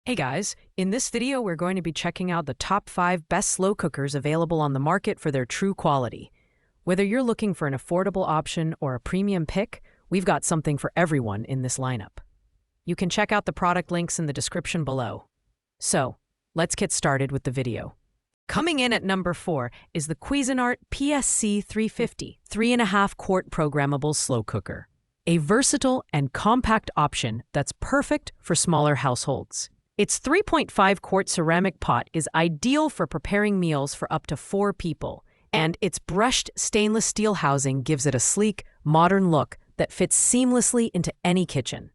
Hey guys, in this video we're going to be checking out the top 5 best slow cookers available on the market for their true quality. Whether you're looking for an affordable option or a premium pick, we've got something for everyone in this lineup. You can check out the product links in the description below. So, let's get started with the video. Coming in at number 4 is the Cuisinart PSC-350 3.5 quart programmable slow cooker. A versatile and compact option that's perfect for smaller households. Its 3.5 quart ceramic pot is ideal for preparing meals for up to 4 people, and its brushed stainless steel housing gives it a sleek, modern look that fits seamlessly into any kitchen.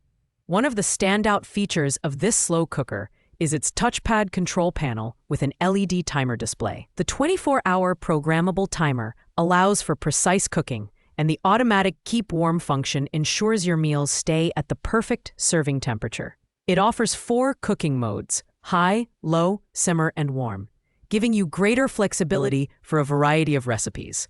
One of the standout features of this slow cooker is its touchpad control panel with an LED timer display. The 24-hour programmable timer allows for precise cooking, and the automatic keep warm function ensures your meals stay at the perfect serving temperature. It offers 4 cooking modes: high, low, simmer, and warm, giving you greater flexibility for a variety of recipes.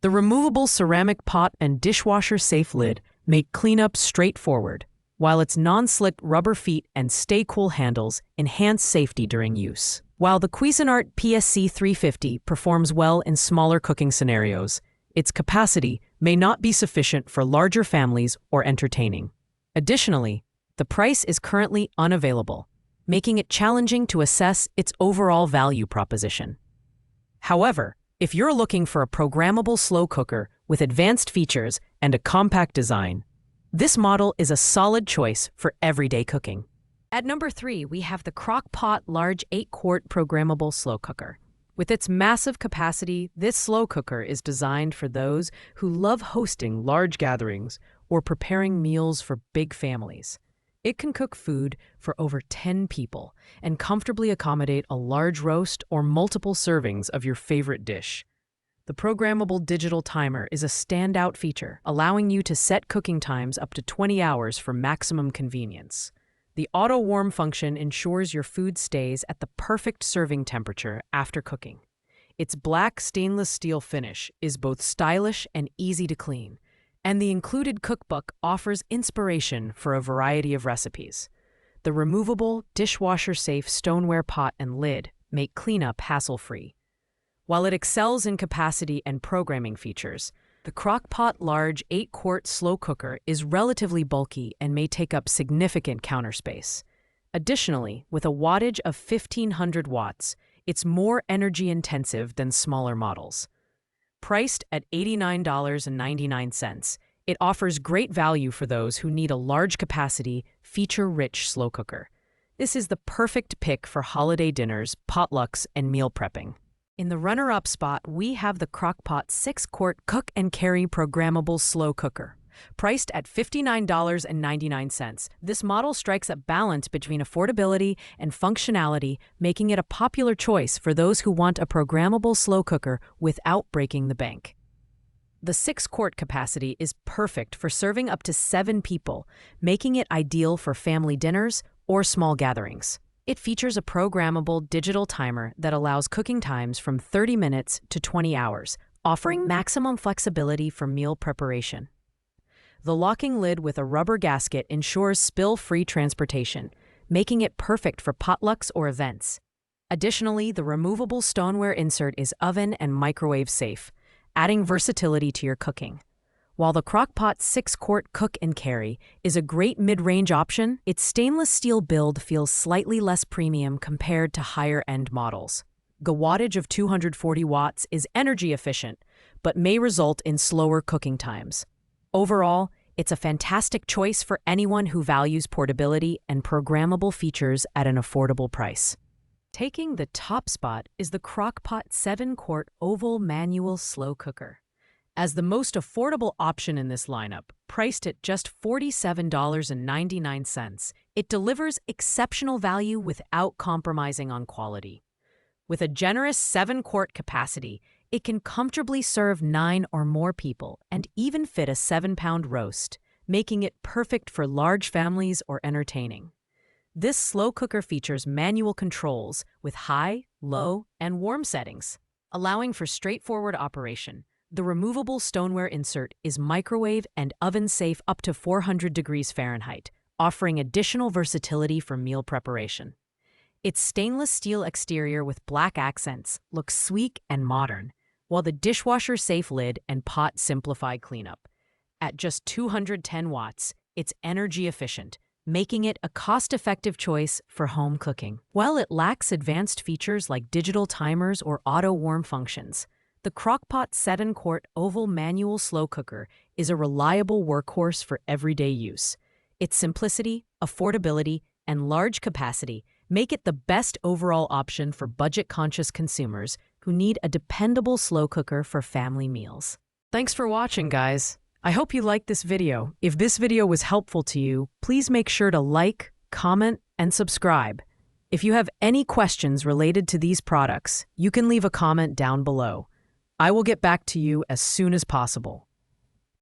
The removable ceramic pot and dishwasher-safe lid make cleanup straightforward, while its non-slick rubber feet and stay-cool handles enhance safety during use. While the Cuisinart PSC-350 performs well in smaller cooking scenarios, its capacity may not be sufficient for larger families or entertaining. Additionally, the price is currently unavailable, making it challenging to assess its overall value proposition. However, if you're looking for a programmable slow cooker with advanced features and a compact design, this model is a solid choice for everyday cooking. At number 3, we have the Crock-Pot large 8-quart programmable slow cooker. With its massive capacity, this slow cooker is designed for those who love hosting large gatherings or preparing meals for big families. It can cook food for over 10 people and comfortably accommodate a large roast or multiple servings of your favorite dish. The programmable digital timer is a standout feature, allowing you to set cooking times up to 20 hours for maximum convenience. The auto-warm function ensures your food stays at the perfect serving temperature after cooking. Its black stainless steel finish is both stylish and easy to clean, and the included cookbook offers inspiration for a variety of recipes. The removable, dishwasher-safe stoneware pot and lid make cleanup hassle-free. While it excels in capacity and programming features, the Crock-Pot large 8-quart slow cooker is relatively bulky and may take up significant counter space. Additionally, with a wattage of 1,500 watts, it's more energy-intensive than smaller models. Priced at $89.99, it offers great value for those who need a large-capacity, feature-rich slow cooker. This is the perfect pick for holiday dinners, potlucks, and meal prepping. In the runner-up spot, we have the Crock-Pot 6-quart Cook and Carry programmable slow cooker. Priced at $59.99, this model strikes a balance between affordability and functionality, making it a popular choice for those who want a programmable slow cooker without breaking the bank. The 6-quart capacity is perfect for serving up to 7 people, making it ideal for family dinners or small gatherings. It features a programmable digital timer that allows cooking times from 30 minutes to 20 hours, offering maximum flexibility for meal preparation. The locking lid with a rubber gasket ensures spill-free transportation, making it perfect for potlucks or events. Additionally, the removable stoneware insert is oven and microwave safe, adding versatility to your cooking. While the Crock-Pot 6-quart Cook and Carry is a great mid-range option, its stainless steel build feels slightly less premium compared to higher-end models. The wattage of 240 watts is energy efficient, but may result in slower cooking times. Overall, it's a fantastic choice for anyone who values portability and programmable features at an affordable price. Taking the top spot is the Crock-Pot 7-quart oval manual slow cooker. As the most affordable option in this lineup, priced at just $47.99, it delivers exceptional value without compromising on quality. With a generous 7-quart capacity, it can comfortably serve 9 or more people and even fit a 7-pound roast, making it perfect for large families or entertaining. This slow cooker features manual controls with high, low, and warm settings, allowing for straightforward operation. The removable stoneware insert is microwave and oven safe up to 400 degrees Fahrenheit, offering additional versatility for meal preparation. Its stainless steel exterior with black accents looks sleek and modern, while the dishwasher-safe lid and pot simplify cleanup. At just 210 watts, it's energy efficient, making it a cost-effective choice for home cooking. While it lacks advanced features like digital timers or auto-warm functions, the Crock-Pot 7-quart oval manual slow cooker is a reliable workhorse for everyday use. Its simplicity, affordability, and large capacity make it the best overall option for budget-conscious consumers who need a dependable slow cooker for family meals. Thanks for watching, guys. I hope you liked this video. If this video was helpful to you, please make sure to like, comment, and subscribe. If you have any questions related to these products, you can leave a comment down below. I will get back to you as soon as possible.